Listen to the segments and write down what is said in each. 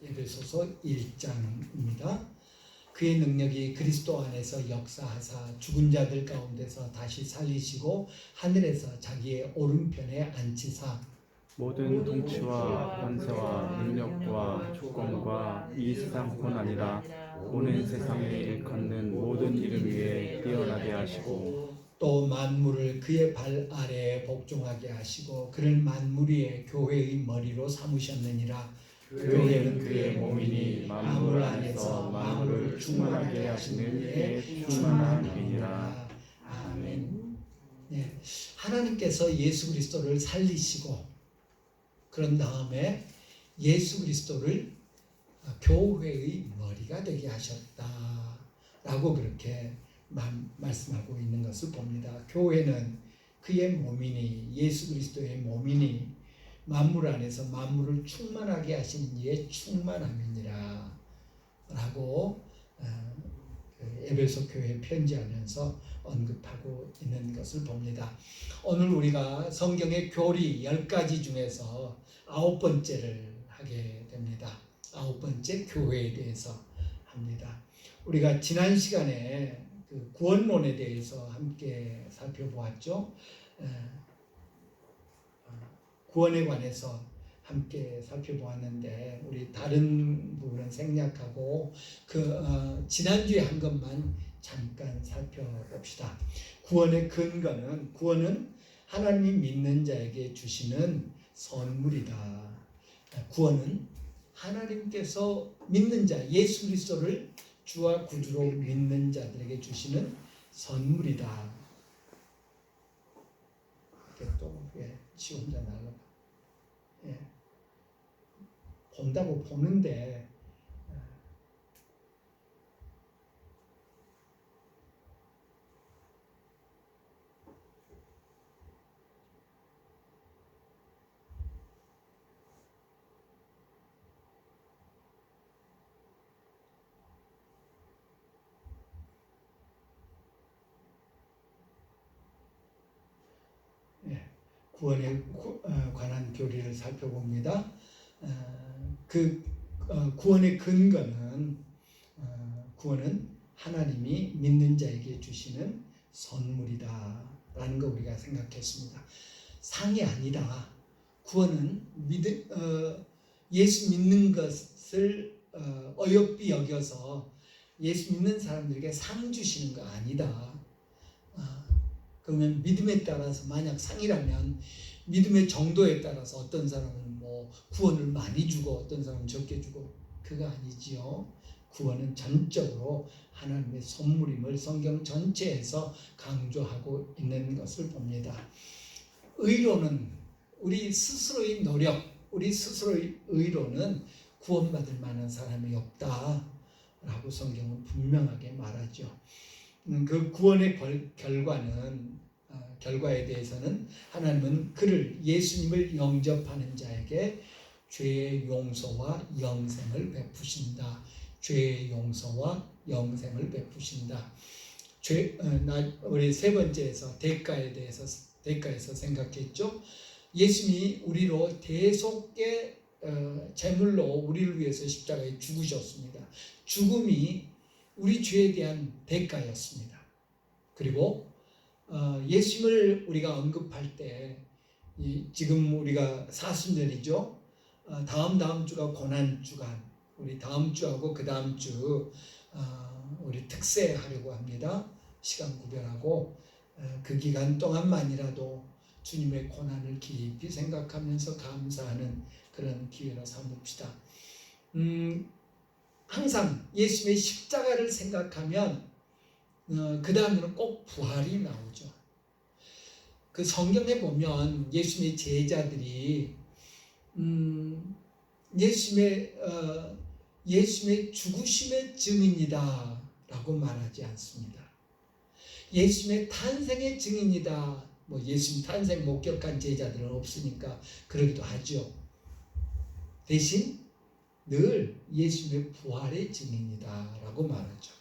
에베소서 1장입니다. 그의 능력이 그리스도 안에서 역사하사 죽은 자들 가운데서 다시 살리시고 하늘에서 자기의 오른편에 앉히사 모든 통치와 권세와 능력과 주권과 이 세상뿐 아니라 오는 세상에 일컫는 모든 이름 위에 뛰어나게 하시고 또 만물을 그의 발 아래에 복종하게 하시고 그를 만물 위에 교회의 머리로 삼으셨느니라. 교회는 그의 몸이니 만물 안에서 만물을 충만하게 하시는 이의 충만한 힘이니라. 아멘. 네, 하나님께서 예수 그리스도를 살리시고 그런 다음에 예수 그리스도를 교회의 머리가 되게 하셨다라고 그렇게 말씀하고 있는 것을 봅니다. 교회는 그의 몸이니 예수 그리스도의 몸이니 만물 안에서 만물을 충만하게 하시는 이의 충만함이니라 라고 에베소 교회에 편지하면서 언급하고 있는 것을 봅니다. 오늘 우리가 성경의 교리 10가지 중에서 9번째를 하게 됩니다. 9번째 교회에 대해서 합니다. 우리가 지난 시간에 그 구원론에 대해서 함께 살펴보았죠. 구원에 관해서 함께 살펴보았는데 우리 다른 부분은 생략하고 지난주에 한 것만 잠깐 살펴봅시다. 구원의 근거는 구원은 하나님이 믿는 자에게 주시는 선물이다. 구원은 하나님께서 믿는 자 예수 그리스도를 주와 구주로 믿는 자들에게 주시는 선물이다. 이렇게 또 지 혼자 나가. 예. 본다고 보는데 구원에 관한 교리를 살펴봅니다. 구원의 근거는 구원은 하나님이 믿는 자에게 주시는 선물이다라는 거 우리가 생각했습니다. 상이 아니다. 구원은 예수 믿는 것을 어여삐 여겨서 예수 믿는 사람들에게 상 주시는 거 아니다. 그러면 믿음에 따라서 만약 상이라면 믿음의 정도에 따라서 어떤 사람은 뭐 구원을 많이 주고 어떤 사람은 적게 주고 그거 아니지요. 구원은 전적으로 하나님의 선물임을 성경 전체에서 강조하고 있는 것을 봅니다. 의로는 우리 스스로의 노력, 우리 스스로의 의로는 구원받을 만한 사람이 없다라고 성경은 분명하게 말하죠. 그 구원의 결과에 대해서는 하나님은 그를 예수님을 영접하는 자에게 죄의 용서와 영생을 베푸신다. 죄의 용서와 영생을 베푸신다. 우리 세 번째에서 대가에서 생각했죠. 예수님이 우리로 대속의 제물로 우리를 위해서 십자가에 죽으셨습니다. 죽음이 우리 죄에 대한 대가였습니다. 그리고 예수님을 우리가 언급할 때 지금 우리가 사순절이죠. 다음 주가 고난주간, 우리 다음 주하고 그 다음 주 우리 특세하려고 합니다. 시간 구별하고 그 기간 동안만이라도 주님의 고난을 깊이 생각하면서 감사하는 그런 기회로 삼읍시다. 항상 예수님의 십자가를 생각하면 그 다음에는 꼭 부활이 나오죠. 그 성경에 보면 예수님의 제자들이 예수님의 죽으심의 증인이다 라고 말하지 않습니다. 예수님의 탄생의 증인이다. 뭐 예수님 탄생 목격한 제자들은 없으니까 그러기도 하죠. 대신 늘 예수님의 부활의 증인이다 라고 말하죠.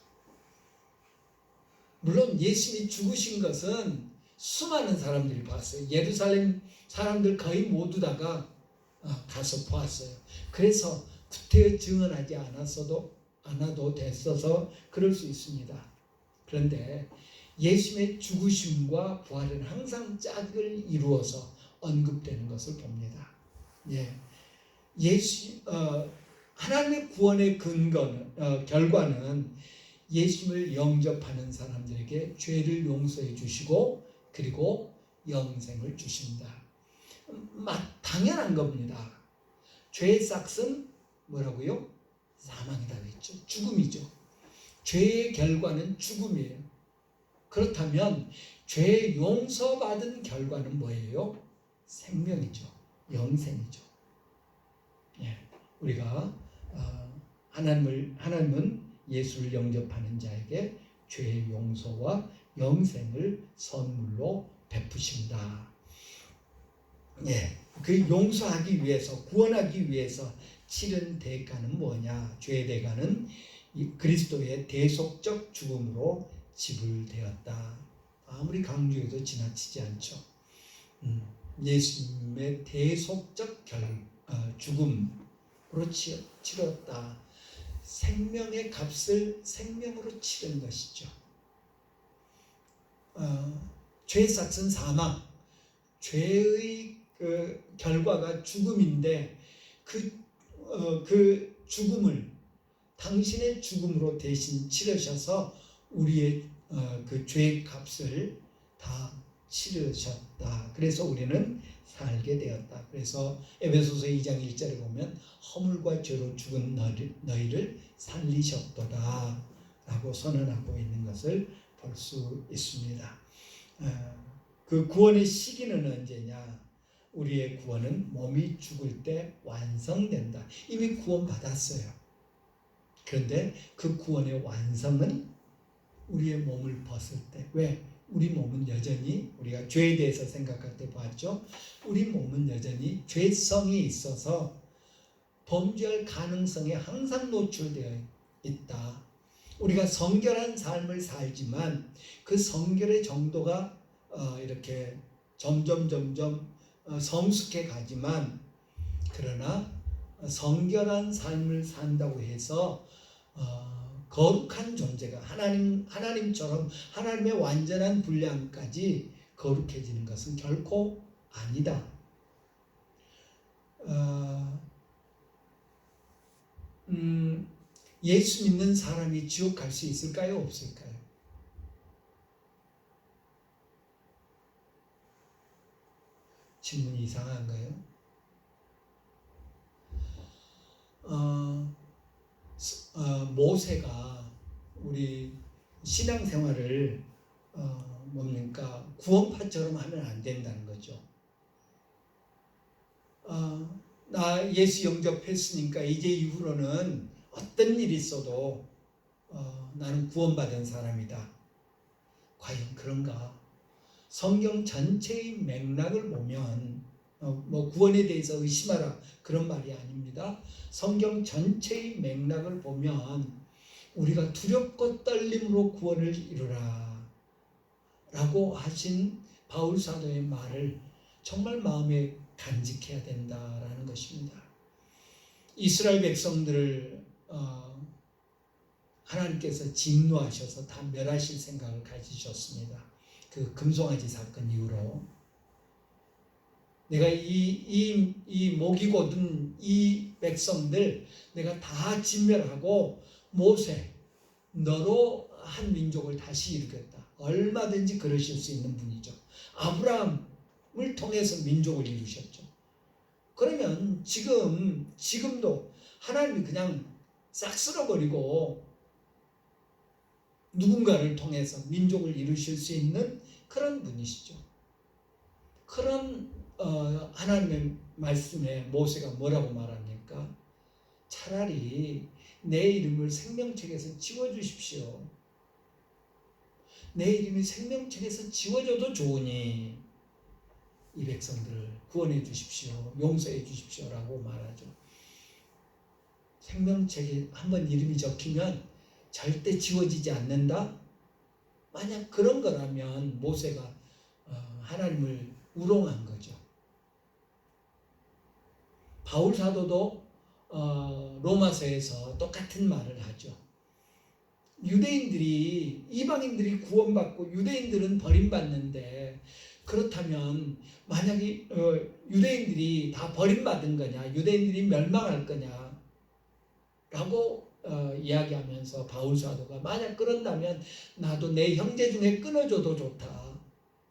물론 예수님이 죽으신 것은 수많은 사람들이 봤어요. 예루살렘 사람들 거의 모두 다가 가서 보았어요. 그래서 구태여 증언하지 않아도 됐어서 그럴 수 있습니다. 그런데 예수님의 죽으심과 부활은 항상 짝을 이루어서 언급되는 것을 봅니다. 예, 하나님의 구원의 결과는 예수님을 영접하는 사람들에게 죄를 용서해 주시고 그리고 영생을 주신다. 당연한 겁니다. 죄의 싹은 뭐라고요? 사망이라고 했죠. 죽음이죠. 죄의 결과는 죽음이에요. 그렇다면 죄 용서받은 결과는 뭐예요? 생명이죠. 영생이죠. 예, 우리가 하나님은 예수를 영접하는 자에게 죄의 용서와 영생을 선물로 베푸신다. 예, 그 용서하기 위해서, 구원하기 위해서 치른 대가는 뭐냐? 죄의 대가는 그리스도의 대속적 죽음으로 지불되었다. 아무리 강조해도 지나치지 않죠. 예수님의 대속적 죽음으로 치렀다. 생명의 값을 생명으로 치른 것이죠. 죄의 삭은 사망, 죄의 결과가 죽음인데 그 죽음을 당신의 죽음으로 대신 치르셔서 우리의 그 죄의 값을 다 치르셨다. 그래서 우리는 살게 되었다. 그래서 에베소서 2장 1절에 보면 허물과 죄로 죽은 너희를 살리셨도다 라고 선언하고 있는 것을 볼 수 있습니다. 그 구원의 시기는 언제냐? 우리의 구원은 몸이 죽을 때 완성된다. 이미 구원받았어요. 그런데 그 구원의 완성은 우리의 몸을 벗을 때. 왜? 우리 몸은 여전히, 우리가 죄에 대해서 생각할 때 봤죠? 우리 몸은 여전히 죄성이 있어서 범죄할 가능성에 항상 노출되어 있다. 우리가 성결한 삶을 살지만 그 성결의 정도가 이렇게 점점 성숙해 가지만, 그러나 성결한 삶을 산다고 해서 거룩한 존재가 하나님처럼 하나님의 완전한 분량까지 거룩해지는 것은 결코 아니다. 예수 믿는 사람이 지옥 갈 수 있을까요? 없을까요? 질문이 이상한가요? 모세가 우리 신앙생활을 구원파처럼 하면 안 된다는 거죠. 나 예수 영접했으니까 이제 이후로는 어떤 일이 있어도 나는 구원받은 사람이다. 과연 그런가? 성경 전체의 맥락을 보면 구원에 대해서 의심하라 그런 말이 아닙니다. 성경 전체의 맥락을 보면 우리가 두렵고 떨림으로 구원을 이루라 라고 하신 바울 사도의 말을 정말 마음에 간직해야 된다라는 것입니다. 이스라엘 백성들을 하나님께서 진노하셔서 다 멸하실 생각을 가지셨습니다. 그 금송아지 사건 이후로 내가 이 목이 곧은 이 백성들 내가 다 진멸하고 모세 너로 한 민족을 다시 일으켰다. 얼마든지 그러실 수 있는 분이죠. 아브라함을 통해서 민족을 이루셨죠. 그러면 지금도 하나님이 그냥 싹 쓸어버리고 누군가를 통해서 민족을 이루실 수 있는 그런 분이시죠. 그런 하나님의 말씀에 모세가 뭐라고 말합니까? 차라리 내 이름을 생명책에서 지워주십시오. 내 이름이 생명책에서 지워져도 좋으니 이 백성들을 구원해 주십시오. 용서해 주십시오라고 말하죠. 생명책에 한번 이름이 적히면 절대 지워지지 않는다? 만약 그런 거라면 모세가 하나님을 우롱한 거죠. 바울 사도도 로마서에서 똑같은 말을 하죠. 유대인들이 이방인들이 구원받고 유대인들은 버림받는데 그렇다면 만약에 유대인들이 다 버림받은 거냐, 유대인들이 멸망할 거냐라고 이야기하면서 바울 사도가 만약 그런다면 나도 내 형제 중에 끊어줘도 좋다.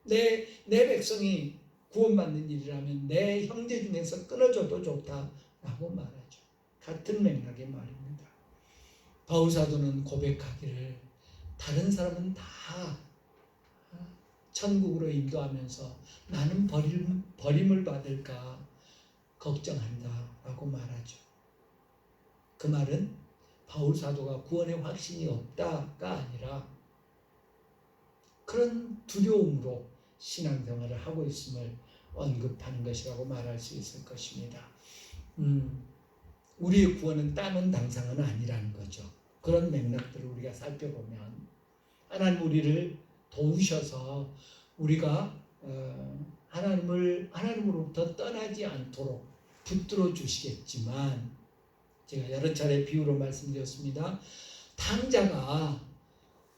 내 백성이 구원받는 일이라면 내 형제 중에서 끊어줘도 좋다라고 말하죠. 같은 맥락의 말입니다. 바울 사도는 고백하기를 다른 사람은 다 천국으로 인도하면서 나는 버림을 받을까 걱정한다라고 말하죠. 그 말은 바울 사도가 구원의 확신이 없다가 아니라 그런 두려움으로 신앙생활을 하고 있음을 언급하는 것이라고 말할 수 있을 것입니다. 우리의 구원은 따놓은 당상은 아니라는 거죠. 그런 맥락들을 우리가 살펴보면 하나님 우리를 도우셔서 우리가 하나님으로부터 떠나지 않도록 붙들어 주시겠지만 제가 여러 차례 비유로 말씀드렸습니다. 탕자가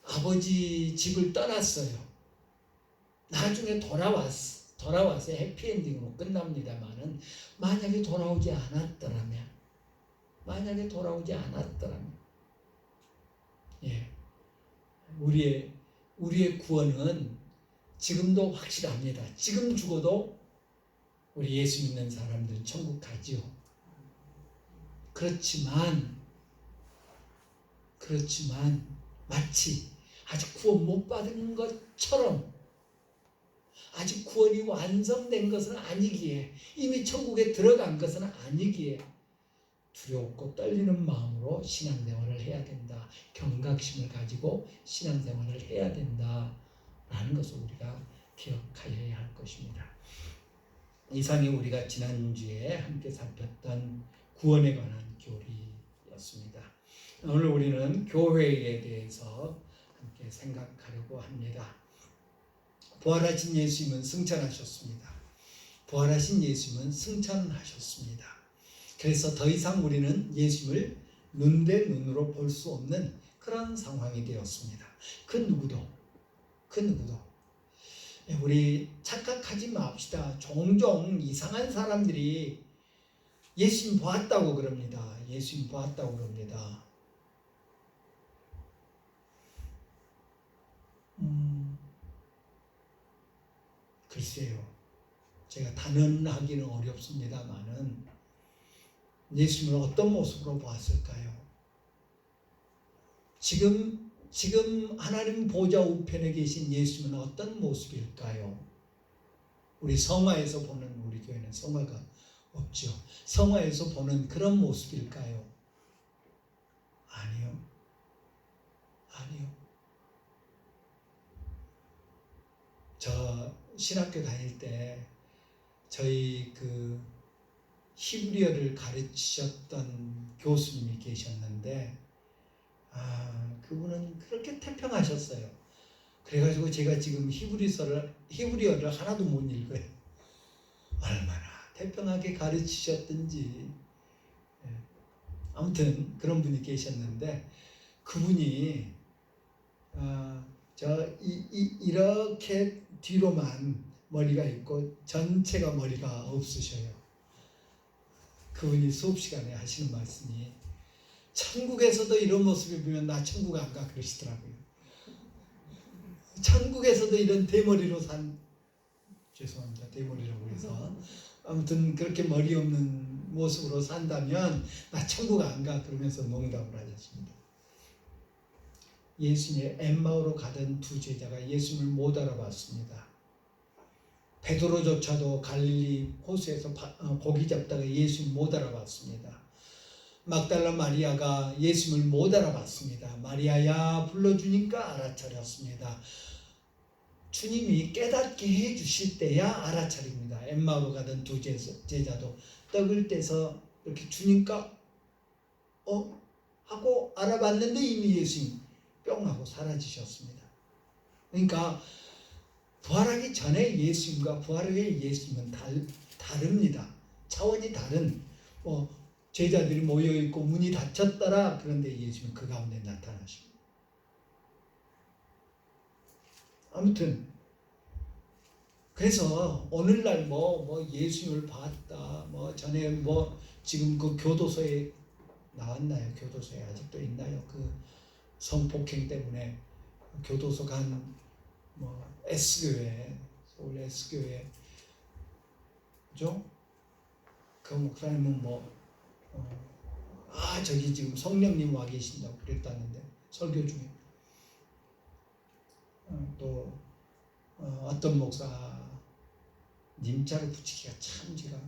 아버지 집을 떠났어요. 나중에 돌아와서 해피엔딩으로 끝납니다만은 만약에 돌아오지 않았더라면 우리의 구원은 지금도 확실합니다. 지금 죽어도 우리 예수 믿는 사람들은 천국 가지요. 그렇지만 마치 아직 구원 못 받은 것처럼 아직 구원이 완성된 것은 아니기에 이미 천국에 들어간 것은 아니기에 두렵고 떨리는 마음으로 신앙생활을 해야 된다. 경각심을 가지고 신앙생활을 해야 된다라는 것을 우리가 기억하여야 할 것입니다. 이상이 우리가 지난주에 함께 살폈던 구원에 관한 교리였습니다. 오늘 우리는 교회에 대해서 함께 생각하려고 합니다. 부활하신 예수님은 승천하셨습니다. 부활하신 예수님은 승천하셨습니다. 그래서 더 이상 우리는 예수님을 눈 대 눈으로 볼 수 없는 그런 상황이 되었습니다. 그 누구도 우리 착각하지 맙시다. 종종 이상한 사람들이 예수님 보았다고 그럽니다. 예수님 보았다고 그럽니다. 글쎄요. 제가 단언하기는 어렵습니다만은 예수님을 어떤 모습으로 보았을까요? 지금 하나님 보좌 우편에 계신 예수님은 어떤 모습일까요? 우리 성화에서 보는 우리 교회는 성화가 없죠. 성화에서 보는 그런 모습일까요? 아니요. 저 신학교 다닐 때 저희 히브리어를 가르치셨던 교수님이 계셨는데 그분은 그렇게 태평하셨어요. 그래가지고 제가 지금 히브리어를 하나도 못 읽어요. 얼마나 태평하게 가르치셨든지. 아무튼 그런 분이 계셨는데 그분이 이렇게 뒤로만 머리가 있고 전체가 머리가 없으셔요. 그분이 수업 시간에 하시는 말씀이 천국에서도 이런 모습을 보면 나 천국 안 가 그러시더라고요. 천국에서도 이런 대머리로 죄송합니다. 대머리라고 해서 아무튼 그렇게 머리 없는 모습으로 산다면 나 천국 안 가 그러면서 농담을 하셨습니다. 예수님의 엠마오로 가던 두 제자가 예수님을 못 알아봤습니다. 베드로조차도 갈릴리 호수에서 고기 잡다가 예수님 못 알아봤습니다. 막달라 마리아가 예수님을 못 알아봤습니다. 마리아야 불러주니까 알아차렸습니다. 주님이 깨닫게 해주실 때야 알아차립니다. 엠마오로 가던 두 제자도 떡을 떼서 이렇게 주니까 하고 알아봤는데 이미 예수님 뿅 하고 사라지셨습니다. 그러니까 부활하기 전에 예수님과 부활 후의 예수님은 다릅니다. 차원이 다른 제자들이 모여 있고 문이 닫혔더라. 그런데 예수님은 그 가운데 나타나십니다. 아무튼 그래서 오늘날 뭐 예수님을 봤다. 뭐 전에 뭐 지금 그 교도소에 나왔나요? 교도소에 아직도 있나요? 그 성폭행 때문에 교도소 간 뭐 S교회, 서울 S교회, 그죠? 그 목사님은 저기 지금 성령님 와 계신다고 그랬다는데 설교 중에 또 어떤 목사 님자를 붙이기가 참 제가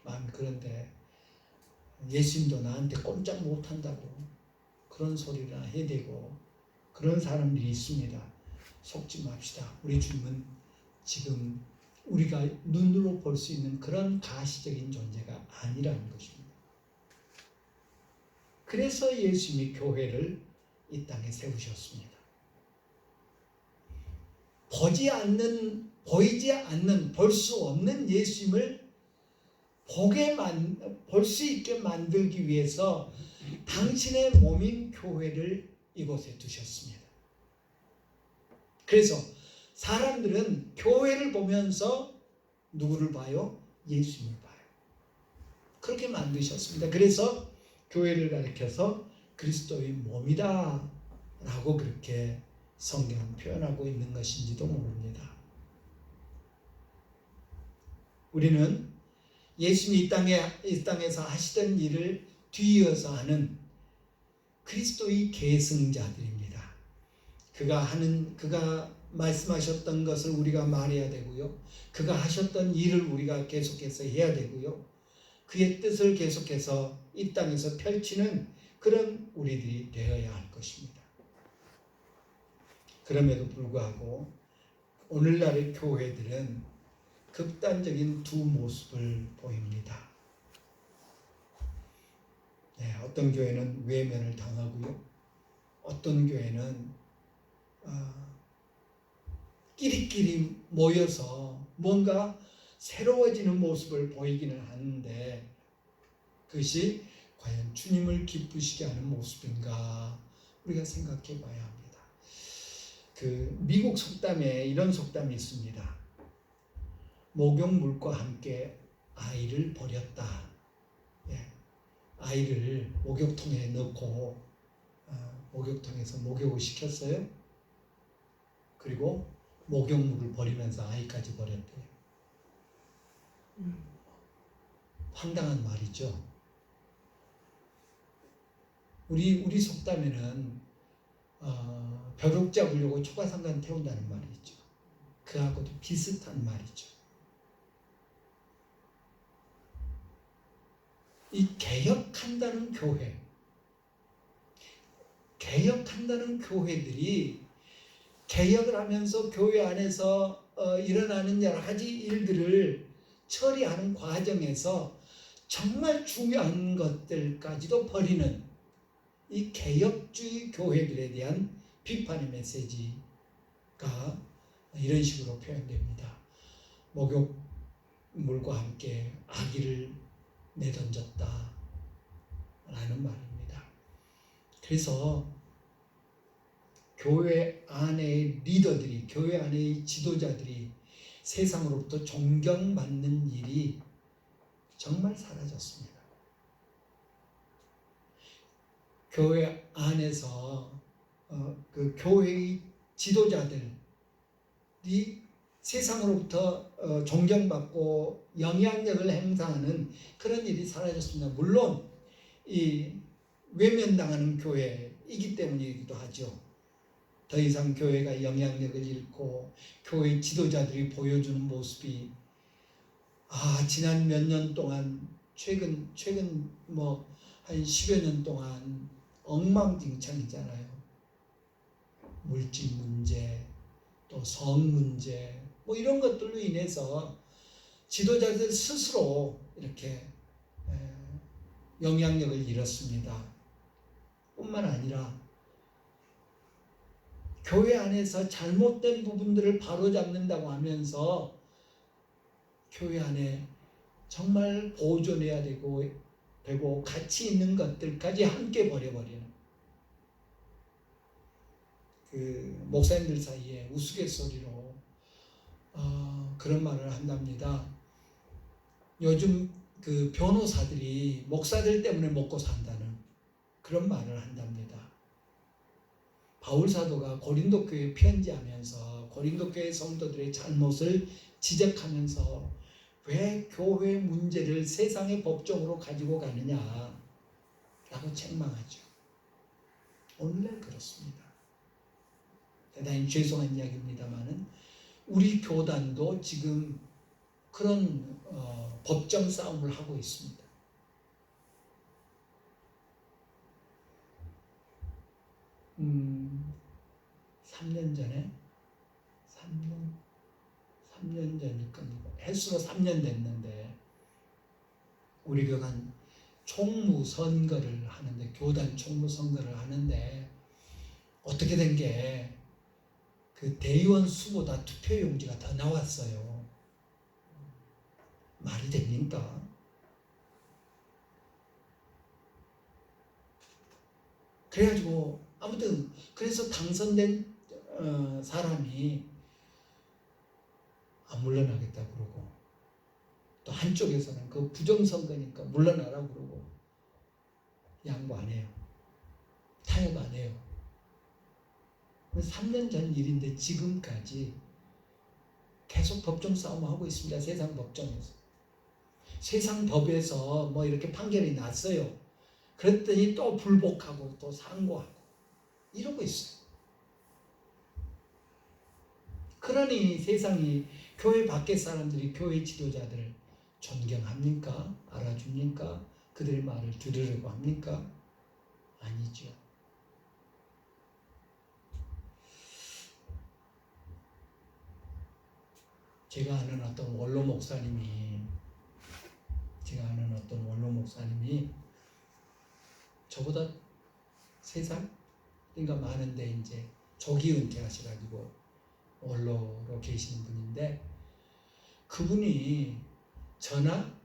마음이 그런데 예수님도 나한테 꼼짝 못한다고 그런 소리를 해대고 그런 사람들이 있습니다. 속지 맙시다. 우리 주님은 지금 우리가 눈으로 볼 수 있는 그런 가시적인 존재가 아니라는 것입니다. 그래서 예수님이 교회를 이 땅에 세우셨습니다. 보이지 않는, 볼 수 없는 예수님을 볼 수 있게 만들기 위해서 당신의 몸인 교회를 이곳에 두셨습니다. 그래서 사람들은 교회를 보면서 누구를 봐요? 예수님을 봐요. 그렇게 만드셨습니다. 그래서 교회를 가리켜서 그리스도의 몸이다 라고 그렇게 성경은 표현하고 있는 것인지도 모릅니다. 우리는 예수님이 이 땅에서 하시던 일을 뒤이어서 하는 그리스도의 계승자들입니다. 그가 말씀하셨던 것을 우리가 말해야 되고요. 그가 하셨던 일을 우리가 계속해서 해야 되고요. 그의 뜻을 계속해서 이 땅에서 펼치는 그런 우리들이 되어야 할 것입니다. 그럼에도 불구하고 오늘날의 교회들은 극단적인 두 모습을 보입니다. 어떤 교회는 외면을 당하고요. 어떤 교회는 끼리끼리 모여서 뭔가 새로워지는 모습을 보이기는 하는데 그것이 과연 주님을 기쁘시게 하는 모습인가 우리가 생각해 봐야 합니다. 그 미국 속담에 이런 속담이 있습니다. 목욕물과 함께 아이를 버렸다. 아이를 목욕통에 넣고 목욕통에서 목욕을 시켰어요. 그리고 목욕물을 버리면서 아이까지 버렸대요. 황당한 말이죠. 우리 속담에는 벼룩 잡으려고 초가상간 태운다는 말이 있죠. 그하고도 비슷한 말이죠. 이 개혁한다는 교회들이 개혁을 하면서 교회 안에서 일어나는 여러 가지 일들을 처리하는 과정에서 정말 중요한 것들까지도 버리는 이 개혁주의 교회들에 대한 비판의 메시지가 이런 식으로 표현됩니다. 목욕물과 함께 아기를 내던졌다 라는 말입니다. 그래서 교회 안의 리더들이, 교회 안의 지도자들이 세상으로부터 존경받는 일이 정말 사라졌습니다. 교회 안에서 그 교회의 지도자들이 세상으로부터 존경받고 영향력을 행사하는 그런 일이 사라졌습니다. 물론 이 외면당하는 교회이기 때문이기도 하죠. 더 이상 교회가 영향력을 잃고 교회 지도자들이 보여주는 모습이 지난 몇 년 동안 최근 뭐 한 10여 년 동안 엉망진창이잖아요. 물질 문제, 또 성 문제, 뭐 이런 것들로 인해서 지도자들 스스로 이렇게 영향력을 잃었습니다. 뿐만 아니라 교회 안에서 잘못된 부분들을 바로잡는다고 하면서 교회 안에 정말 보존해야 되고 되고 가치 있는 것들까지 함께 버려버리는 그 목사님들 사이에 우스갯소리로 그런 말을 한답니다. 요즘 그 변호사들이 목사들 때문에 먹고 산다는 그런 말을 한답니다. 바울 사도가 고린도 교회에 편지하면서 고린도 교회 성도들의 잘못을 지적하면서 왜 교회 문제를 세상의 법정으로 가지고 가느냐라고 책망하죠. 오늘날 그렇습니다. 대단히 죄송한 이야기입니다만은 우리 교단도 지금 그런 법정 싸움을 하고 있습니다. 3년 전에 3년 전이니까 횟수로 3년 됐는데 우리 교단 총무 선거를 하는데 교단 총무 선거를 하는데 어떻게 된 게 그 대의원 수보다 투표용지가 더 나왔어요. 말이 됩니까? 그래가지고 아무튼 그래서 당선된 사람이 안 물러나겠다 그러고 또 한쪽에서는 그 부정선거니까 물러나라 그러고 양보 안 해요. 타협 안 해요. 3년 전 일인데 지금까지 계속 법정 싸움을 하고 있습니다. 세상 법정에서. 세상 법에서 뭐 이렇게 판결이 났어요. 그랬더니 또 불복하고 또 상고하고 이러고 있어요. 그러니 세상이 교회 밖의 사람들이 교회 지도자들을 존경합니까? 알아줍니까? 그들의 말을 들으려고 합니까? 아니죠. 제가 아는 어떤 원로 목사님이 저보다 3살? 그러니까 많은데 이제 조기 은퇴하셔가지고 원로로 계시는 분인데 그분이 저나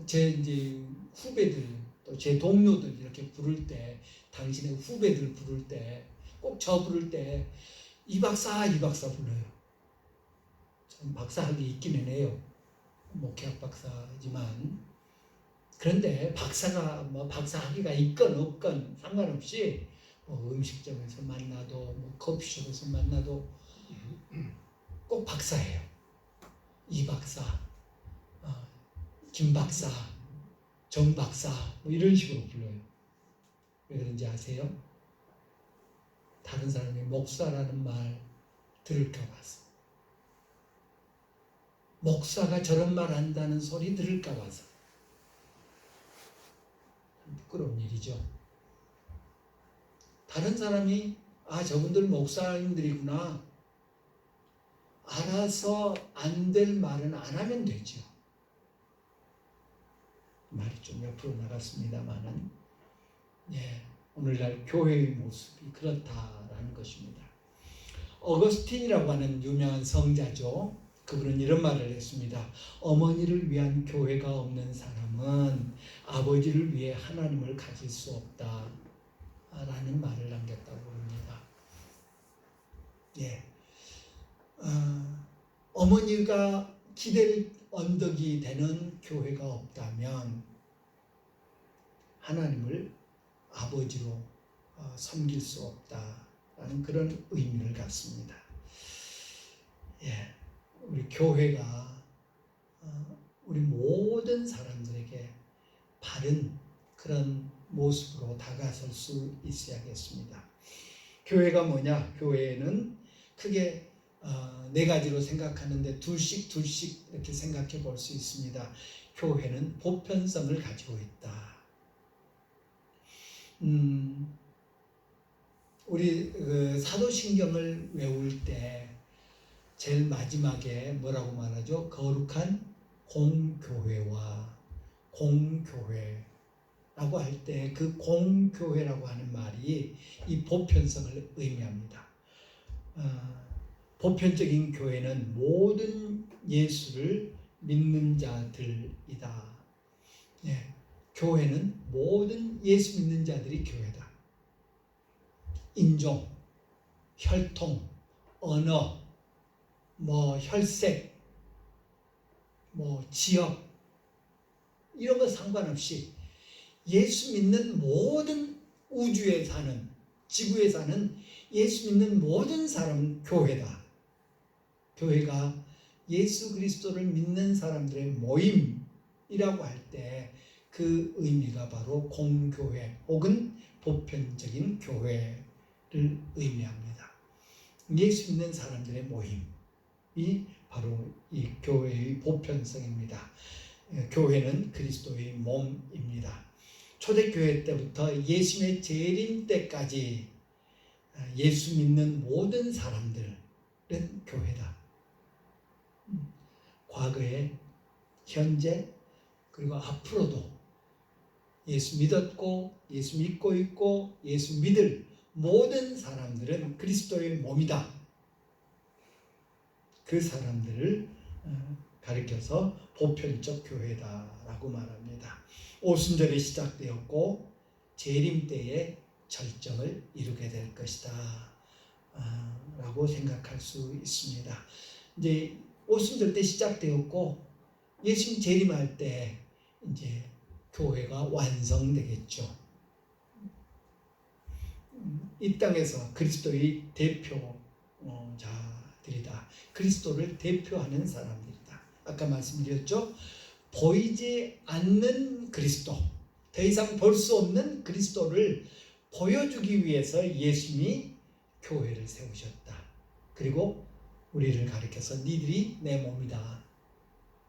제 이제 후배들 또 제 동료들 이렇게 부를 때 당신의 후배들 부를 때 꼭 저 부를 때 이 박사 불러요. 전 박사학위 있기는 해요. 목회학 박사지만 그런데 박사가 뭐 박사학위가 있건 없건 상관없이 뭐 음식점에서 만나도 뭐 커피숍에서 만나도 꼭 박사예요. 이 박사, 김 박사, 정 박사 뭐 이런 식으로 불러요. 왜 그런지 아세요? 다른 사람이 목사라는 말 들을까 봐서. 목사가 저런 말 한다는 소리 들을까 봐서. 부끄러운 일이죠. 다른 사람이 저분들 목사님들이구나. 알아서 안 될 말은 안 하면 되죠. 말이 좀 옆으로 나갔습니다만은 오늘날 교회의 모습이 그렇다라는 것입니다. 어거스틴이라고 하는 유명한 성자죠. 그분은 이런 말을 했습니다. 어머니를 위한 교회가 없는 사람은 아버지를 위해 하나님을 가질 수 없다 라는 말을 남겼다고 합니다. 어머니가 기댈 언덕이 되는 교회가 없다면 하나님을 아버지로 섬길 수 없다라는 그런 의미를 갖습니다. 우리 교회가 우리 모든 사람들에게 바른 그런 모습으로 다가설 수 있어야겠습니다. 교회가 뭐냐? 교회는 크게 4가지로 생각하는데 둘씩 이렇게 생각해 볼 수 있습니다. 교회는 보편성을 가지고 있다. 우리 사도신경을 외울 때 제일 마지막에 뭐라고 말하죠? 거룩한 공교회와 공교회라고 할 때 그 공교회라고 하는 말이 이 보편성을 의미합니다. 보편적인 교회는 모든 예수를 믿는 자들이다. 교회는 모든 예수 믿는 자들이 교회다. 인종, 혈통, 언어, 혈색, 지역 이런 거 상관없이 예수 믿는 모든 우주에 사는, 지구에 사는 예수 믿는 모든 사람은 교회다. 교회가 예수 그리스도를 믿는 사람들의 모임이라고 할 때 그 의미가 바로 공교회 혹은 보편적인 교회를 의미합니다. 예수 믿는 사람들의 모임이 바로 이 교회의 보편성입니다. 교회는 그리스도의 몸입니다. 초대교회 때부터 예수님의 재림 때까지 예수 믿는 모든 사람들은 교회다. 과거에, 현재, 그리고 앞으로도 예수 믿었고 예수 믿고 있고 예수 믿을 모든 사람들은 그리스도의 몸이다. 그 사람들을 가리켜서 보편적 교회다라고 말합니다. 오순절이 시작되었고 재림 때에 절정을 이루게 될 것이다 라고 생각할 수 있습니다. 이제 오순절 때 시작되었고 예수님 재림할 때 이제 교회가 완성되겠죠. 이 땅에서 그리스도의 대표자들이다. 그리스도를 대표하는 사람들이다. 아까 말씀드렸죠. 보이지 않는 그리스도, 더 이상 볼 수 없는 그리스도를 보여주기 위해서 예수님이 교회를 세우셨다. 그리고 우리를 가리켜서 니들이 내 몸이다.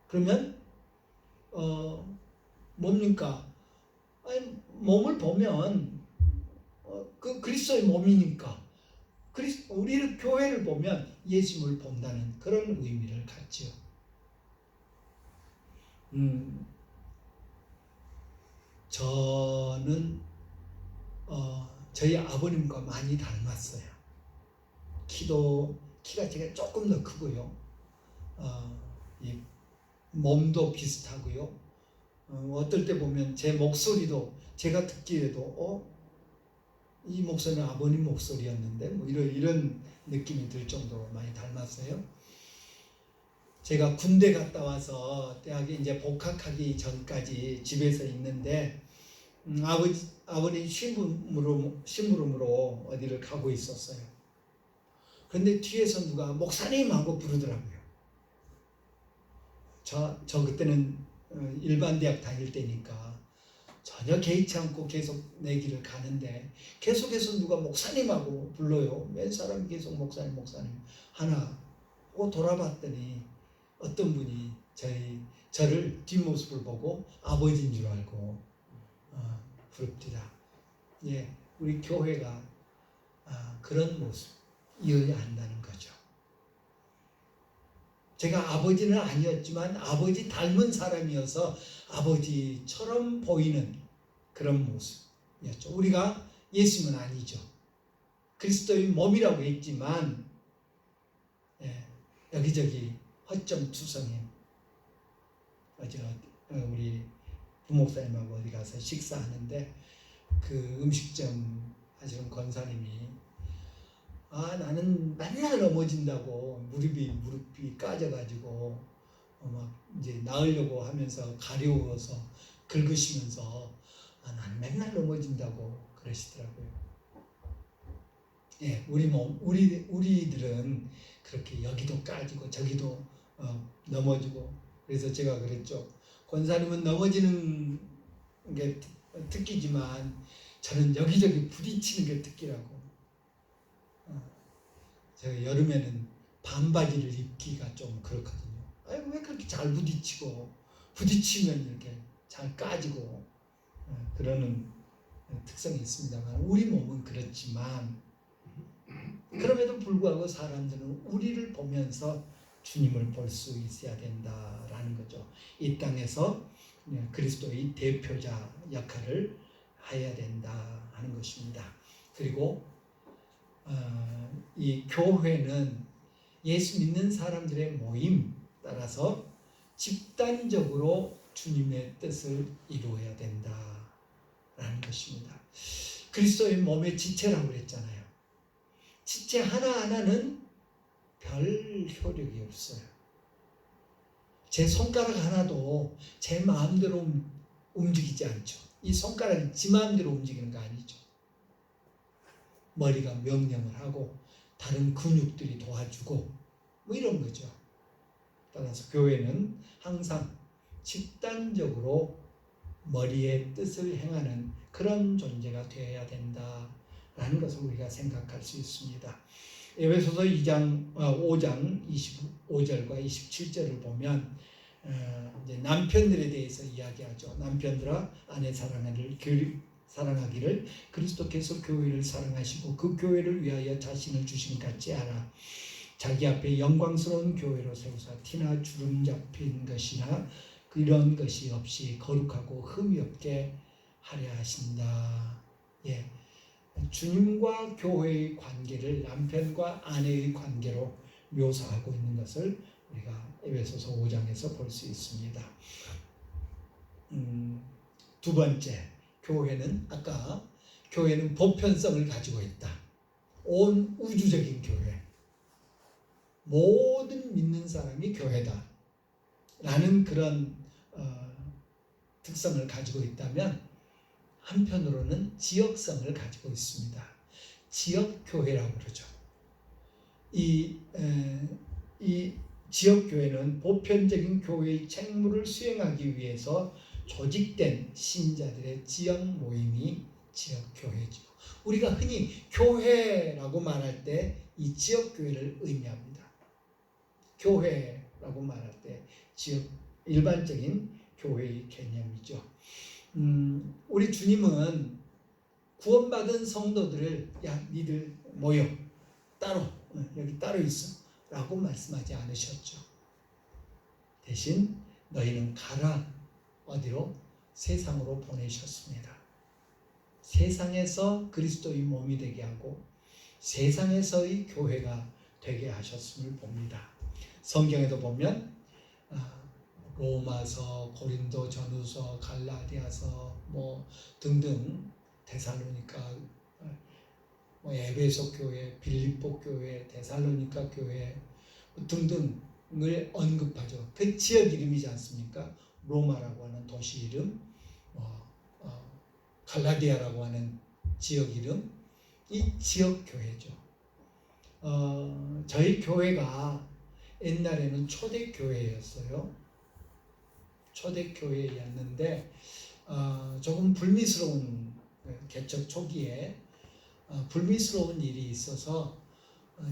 그러면 뭡니까? 아니, 몸을 보면 그 그리스도의 몸이니까 우리를 교회를 보면 예수님을 본다는 그런 의미를 갖죠. 저는 저희 아버님과 많이 닮았어요. 키가 제가 조금 더 크고요. 이 몸도 비슷하고요. 어떨 때 보면 제 목소리도 제가 듣기에도 이 목소리는 아버님 목소리였는데 이런 느낌이 들 정도로 많이 닮았어요. 제가 군대 갔다 와서 대학에 이제 복학하기 전까지 집에서 있는데 아버님 심부름으로 어디를 가고 있었어요. 그런데 뒤에서 누가 목사님하고 부르더라고요. 저 그때는 일반 대학 다닐 때니까 전혀 개의치 않고 계속 내 길을 가는데 계속해서 누가 목사님하고 불러요. 맨 사람이 계속 목사님 하나 하고 돌아봤더니 어떤 분이 저를 뒷모습을 보고 아버지인 줄 알고 부릅니다. 예, 우리 교회가 그런 모습이어야 한다는 거죠. 제가 아버지는 아니었지만 아버지 닮은 사람이어서 아버지처럼 보이는 그런 모습이었죠. 우리가 예수님은 아니죠. 그리스도의 몸이라고 했지만 여기저기 허점투성인 어제 우리 부목사님하고 어디 가서 식사하는데 그 음식점 하시는 권사님이 나는 맨날 넘어진다고 무릎이 까져가지고 막 이제 나으려고 하면서 가려워서 긁으시면서 난 맨날 넘어진다고 그러시더라고요. 예, 우리들은 그렇게 여기도 까지고 저기도 넘어지고 그래서 제가 그랬죠. 권사님은 넘어지는 게 특기지만 저는 여기저기 부딪히는 게 특기라고. 제가 여름에는 반바지를 입기가 좀 그렇거든요. 왜 그렇게 잘 부딪히면 이렇게 잘 까지고 그러는 특성이 있습니다만 우리 몸은 그렇지만 그럼에도 불구하고 사람들은 우리를 보면서 주님을 볼 수 있어야 된다라는 거죠. 이 땅에서 그리스도의 대표자 역할을 해야 된다 하는 것입니다. 그리고 이 교회는 예수 믿는 사람들의 모임 따라서 집단적으로 주님의 뜻을 이루어야 된다라는 것입니다. 그리스도의 몸의 지체라고 그랬잖아요. 지체 하나하나는 별 효력이 없어요. 제 손가락 하나도 제 마음대로 움직이지 않죠. 이 손가락이 지 마음대로 움직이는 거 아니죠. 머리가 명령을 하고 다른 근육들이 도와주고 뭐 이런 거죠. 따라서 교회는 항상 집단적으로 머리의 뜻을 행하는 그런 존재가 되어야 된다라는 것을 우리가 생각할 수 있습니다. 에베소서 5장 25절과 27절을 보면 이제 남편들에 대해서 이야기하죠. 남편들아 아내 사랑하기를 그리스도께서 교회를 사랑하시고 그 교회를 위하여 자신을 주신 같이 하라. 자기 앞에 영광스러운 교회로 세우사 티나 주름 잡힌 것이나 이런 것이 없이 거룩하고 흠이 없게 하려 하신다. 예, 주님과 교회의 관계를 남편과 아내의 관계로 묘사하고 있는 것을 우리가 에베소서 5장에서 볼 수 있습니다. 두 번째, 교회는 보편성을 가지고 있다. 온 우주적인 교회. 모든 믿는 사람이 교회다 라는 그런 특성을 가지고 있다면 한편으로는 지역성을 가지고 있습니다. 지역교회라고 그러죠. 이 지역교회는 보편적인 교회의 책무를 수행하기 위해서 조직된 신자들의 지역 모임이 지역교회죠. 우리가 흔히 교회라고 말할 때 이 지역교회를 의미합니다. 교회라고 말할 때 일반적인 교회의 개념이죠. 우리 주님은 구원받은 성도들을 야 니들 모여 따로 여기 따로 있어 라고 말씀하지 않으셨죠. 대신 너희는 가라. 어디로? 세상으로 보내셨습니다. 세상에서 그리스도의 몸이 되게 하고 세상에서의 교회가 되게 하셨음을 봅니다. 성경에도 보면 로마서, 고린도 전후서, 갈라디아서 뭐 등등 데살로니가, 에베소 교회, 빌립보 교회, 데살로니가 교회 등등을 언급하죠. 그 지역 이름이지 않습니까? 로마라고 하는 도시 이름, 갈라디아라고 하는 지역 이름, 이 지역 교회죠. 저희 교회가 옛날에는 초대교회였어요. 초대교회였는데 조금 불미스러운 개척 초기에 불미스러운 일이 있어서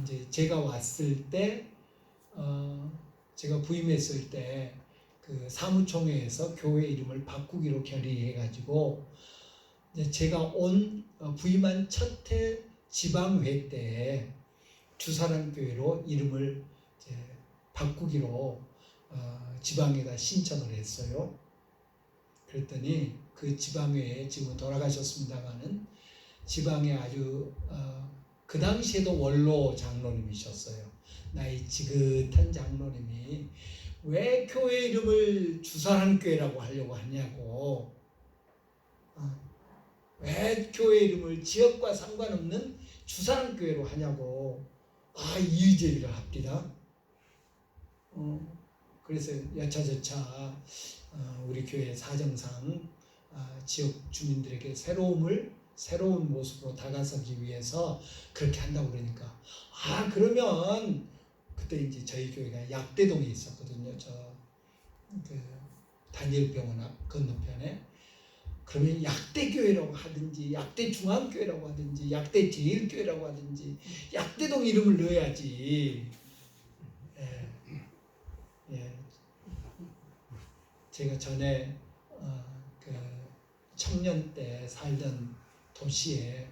이제 제가 왔을 때 제가 부임했을 때 그 사무총회에서 교회 이름을 바꾸기로 결의해가지고 제가 부임한 첫 해 지방회 때 주사랑교회로 이름을 이제 바꾸기로 지방에다 신청을 했어요. 그랬더니 그 지방회에 지금 돌아가셨습니다마는 지방에 아주 그 당시에도 원로 장로님이셨어요. 나이 지긋한 장로님이 왜 교회 이름을 주사랑교회라고 하려고 하냐고, 왜 교회 이름을 지역과 상관없는 주사랑교회로 하냐고 이의제기를 합니다. 그래서 여차저차 우리 교회 사정상 지역 주민들에게 새로운 모습으로 다가서기 위해서 그렇게 한다고 그러니까 그러면 그때 이제 저희 교회가 약대동에 있었거든요. 그 다니엘병원 앞 건너편에. 그러면 약대교회라고 하든지 약대중앙교회라고 하든지 약대제일교회라고 하든지 약대동 이름을 넣어야지. 예. 제가 전에 그 청년 때 살던 도시에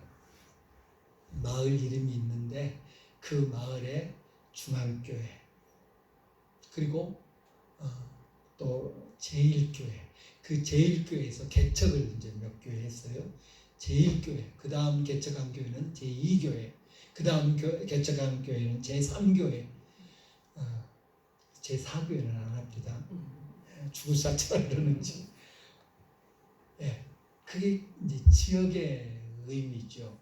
마을 이름이 있는데 그 마을에 중앙교회 그리고 또 제일교회, 그 제일교회에서 개척을 이제 몇 교회 했어요. 제일교회, 그 다음 개척한 교회는 제2교회, 그 다음 개척한 교회는 제3교회, 제4교회는 안 합니다. 주구사처럼 그러는지. 예, 그게 이제 지역의 의미죠.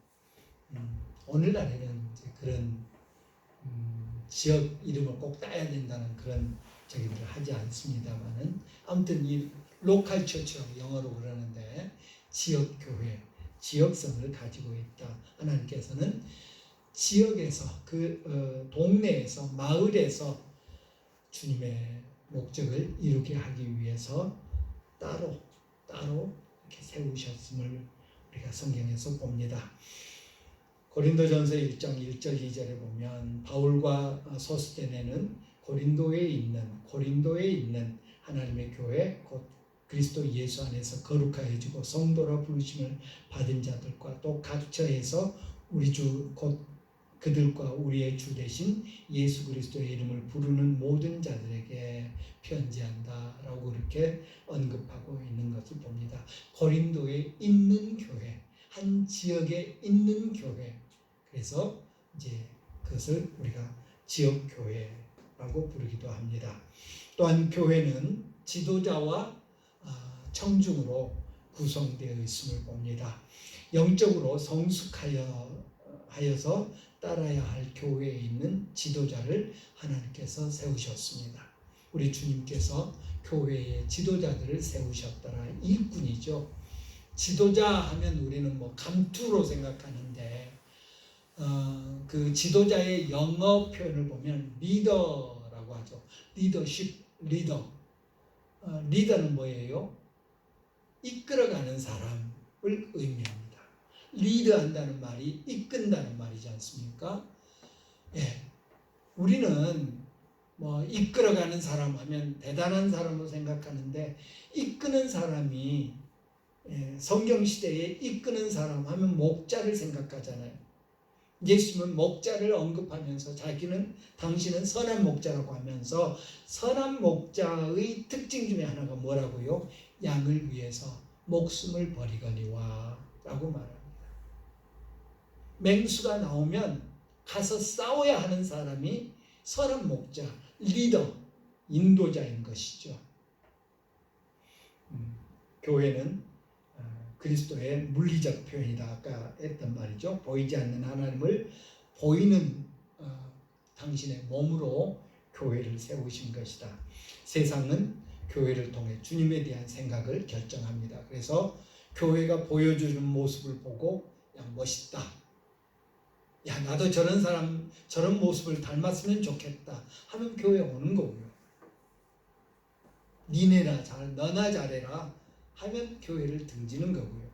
오늘날에는 이제 그런 지역 이름을 꼭 따야 된다는 그런 저기들을 하지 않습니다만은 아무튼 이 로컬 처치라고 영어로 그러는데 지역 교회, 지역성을 가지고 있다. 하나님께서는 지역에서 동네에서 마을에서 주님의 목적을 이루게 하기 위해서 따로 이렇게 세우셨음을 우리가 성경에서 봅니다. 고린도전서 1장 1절 2절에 보면 바울과 소스데네는 고린도에 있는 하나님의 교회 곧 그리스도 예수 안에서 거룩하여지고 성도라 부르심을 받은 자들과 또 각처에서 우리 주 곧 그들과 우리의 주 되신 예수 그리스도의 이름을 부르는 모든 자들에게 편지한다라고 그렇게 언급하고 있는 것을 봅니다. 고린도에 있는 교회, 한 지역에 있는 교회. 그래서 이제 그것을 우리가 지역 교회라고 부르기도 합니다. 또한 교회는 지도자와 청중으로 구성되어 있음을 봅니다. 영적으로 성숙하여서 따라야 할 교회에 있는 지도자를 하나님께서 세우셨습니다. 우리 주님께서 교회의 지도자들을 세우셨더라. 일꾼이죠. 지도자 하면 우리는 뭐 감투로 생각하는데 그 지도자의 영어 표현을 보면 리더라고 하죠. 리더십, 리더. 리더는 뭐예요? 이끌어가는 사람을 의미합니다. 리드한다는 말이 이끈다는 말이지 않습니까? 예, 우리는 뭐 이끌어가는 사람 하면 대단한 사람으로 생각하는데 이끄는 사람이 성경 시대에 이끄는 사람 하면 목자를 생각하잖아요. 예수님은 목자를 언급하면서 당신은 선한 목자라고 하면서 선한 목자의 특징 중에 하나가 뭐라고요? 양을 위해서 목숨을 버리거니와 라고 말합니다. 맹수가 나오면 가서 싸워야 하는 사람이 선한 목자, 리더, 인도자인 것이죠. 교회는 그리스도의 물리적 표현이다. 아까 했던 말이죠. 보이지 않는 하나님을 보이는 당신의 몸으로 교회를 세우신 것이다. 세상은 교회를 통해 주님에 대한 생각을 결정합니다. 그래서 교회가 보여주는 모습을 보고 야 멋있다. 야 나도 저런 모습을 닮았으면 좋겠다 하면 교회 오는 거고요. 너나 잘해라 하면 교회를 등지는 거고요.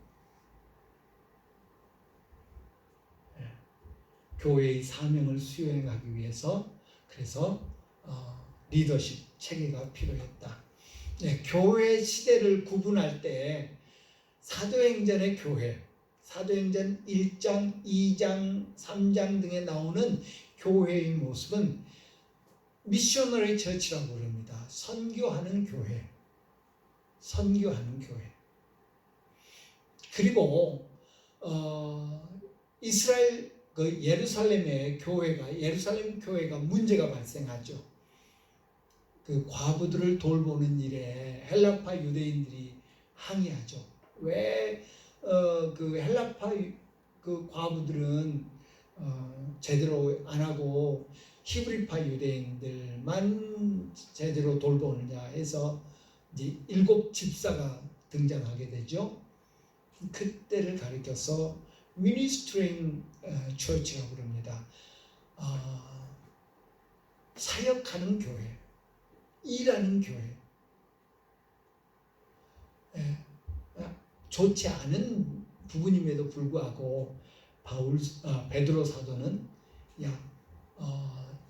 교회의 사명을 수행하기 위해서 그래서 리더십 체계가 필요했다. 교회 시대를 구분할 때 사도행전의 교회, 사도행전 1장, 2장, 3장 등에 나오는 교회의 모습은 미셔너리 처치라고 부릅니다. 선교하는 교회. 그리고 이스라엘 예루살em 교회가 문제가 발생하죠. 그 과부들을 돌보는 일에 헬라파 유대인들이 항의하죠. 왜 그 헬라파 그 과부들은 제대로 안 하고 히브리파 유대인들만 제대로 돌보느냐 해서 이제 7 집사가 등장하게 되죠. 그때를 가리켜서 ministering church라고 부릅니다. 사역하는 교회, 일하는 교회. 좋지 않은 부분임에도 불구하고 베드로 사도는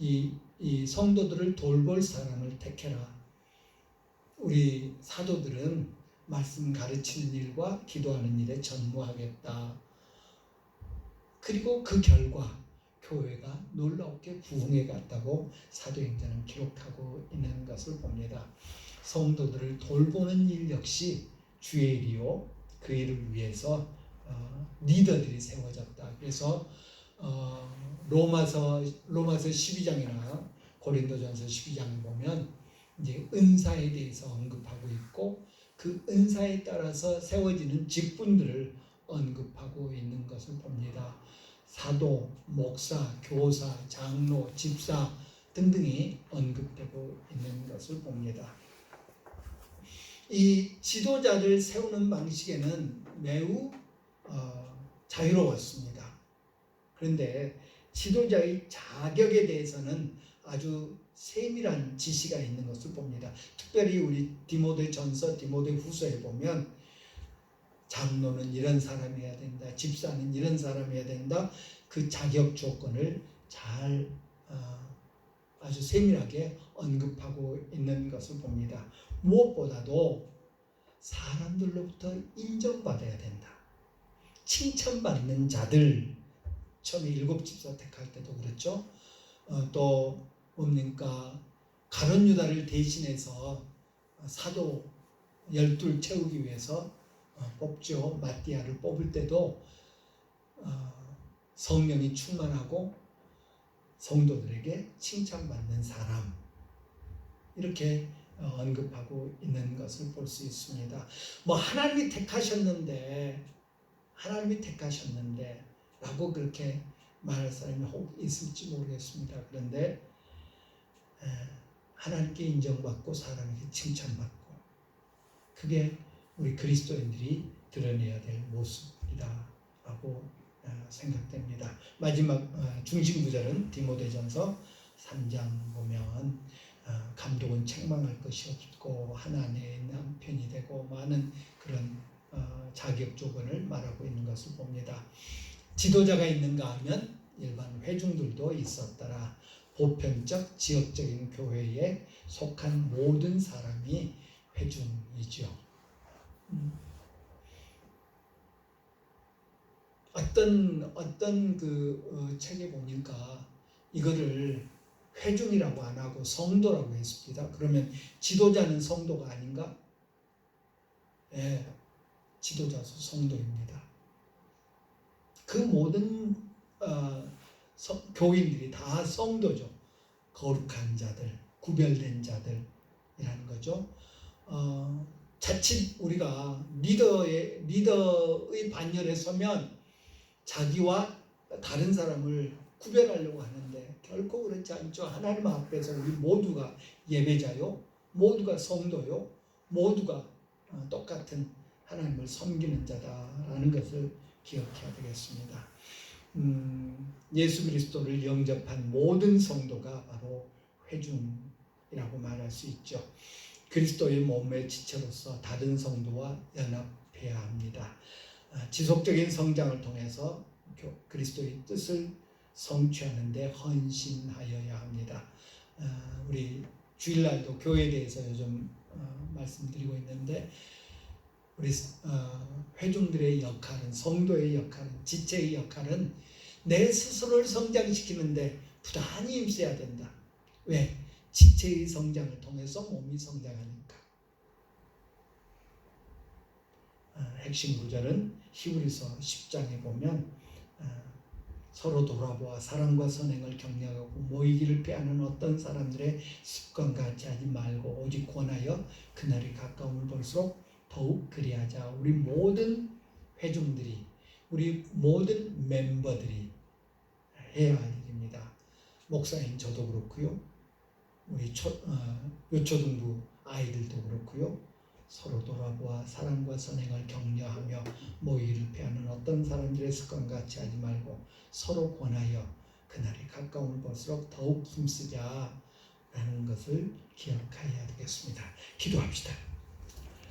이 성도들을 돌볼 사람을 택해라. 우리 사도들은 말씀 가르치는 일과 기도하는 일에 전무하겠다. 그리고 그 결과 교회가 놀랍게 부흥해 갔다고 사도행전은 기록하고 있는 것을 봅니다. 성도들을 돌보는 일 역시 주의 일이요 그 일을 위해서 리더들이 세워졌다. 그래서 로마서 12장이나 고린도전서 12장에 보면 이제 은사에 대해서 언급하고 있고 그 은사에 따라서 세워지는 직분들을 언급하고 있는 것을 봅니다. 사도, 목사, 교사, 장로, 집사 등등이 언급되고 있는 것을 봅니다. 이 지도자를 세우는 방식에는 매우 자유로웠습니다. 그런데 지도자의 자격에 대해서는 아주 세밀한 지시가 있는 것을 봅니다. 특별히 우리 디모데전서, 디모데후서에 보면 장로는 이런 사람이어야 된다, 집사는 이런 사람이어야 된다. 그 자격 조건을 잘 아주 세밀하게 언급하고 있는 것을 봅니다. 무엇보다도 사람들로부터 인정받아야 된다. 칭찬받는 자들, 처음에 7 집사 택할 때도 그랬죠. 또 뭡니까? 가룟 유다를 대신해서 사도 12 채우기 위해서 뽑죠. 마띠아를 뽑을 때도 성령이 충만하고 성도들에게 칭찬받는 사람, 이렇게 언급하고 있는 것을 볼 수 있습니다. 뭐 하나님이 택하셨는데 라고 그렇게 말할 사람이 혹 있을지 모르겠습니다. 그런데 하나님께 인정받고 사람에게 칭찬받고, 그게 우리 그리스도인들이 드러내야 될 모습이다라고 생각됩니다. 마지막 중심 구절은 디모데전서 3장 보면 감독은 책망할 것이 없고 하나님의 남편이 되고 많은 그런 자격 조건을 말하고 있는 것을 봅니다. 지도자가 있는가 하면 일반 회중들도 있었더라. 보편적 지역적인 교회에 속한 모든 사람이 회중이죠. 어떤 그 책에 보니까 이거를 회중이라고 안 하고 성도라고 했습니다. 그러면 지도자는 성도가 아닌가? 예, 지도자도 성도입니다. 그 모든 교인들이 다 성도죠. 거룩한 자들, 구별된 자들이라는 거죠. 자칫 우리가 리더의 반열에 서면 자기와 다른 사람을 구별하려고 하는데 결코 그렇지 않죠. 하나님 앞에서 우리 모두가 예배자요, 모두가 성도요, 모두가 똑같은 하나님을 섬기는 자다라는 것을 기억해야 되겠습니다. 예수 그리스도를 영접한 모든 성도가 바로 회중이라고 말할 수 있죠. 그리스도의 몸의 지체로서 다른 성도와 연합해야 합니다. 지속적인 성장을 통해서 그리스도의 뜻을 성취하는 데 헌신하여야 합니다. 우리 주일날도 교회에 대해서 요즘 말씀드리고 있는데, 우리 회중들의 역할은, 성도의 역할은, 지체의 역할은 내 스스로를 성장시키는데 부단히 힘써야 된다. 왜? 지체의 성장을 통해서 몸이 성장하니까. 핵심 구절은 히브리서 10장에 보면 서로 돌아보아 사랑과 선행을 격려하고 모이기를 피하는 어떤 사람들의 습관과 같이 하지 말고 오직 권하여 그날이 가까움을 볼수록 더욱 그리하자. 우리 모든 회중들이, 우리 모든 멤버들이 해야 할 일입니다. 목사인 저도 그렇고요, 우리 요초등부 아이들도 그렇고요. 서로 돌아보아 사랑과 선행을 격려하며 모이기를 피하는 어떤 사람들의 습관과 같이 하지 말고 서로 권하여 그날이 가까움을 볼수록 더욱 힘쓰자라는 것을 기억해야 되겠습니다. 기도합시다.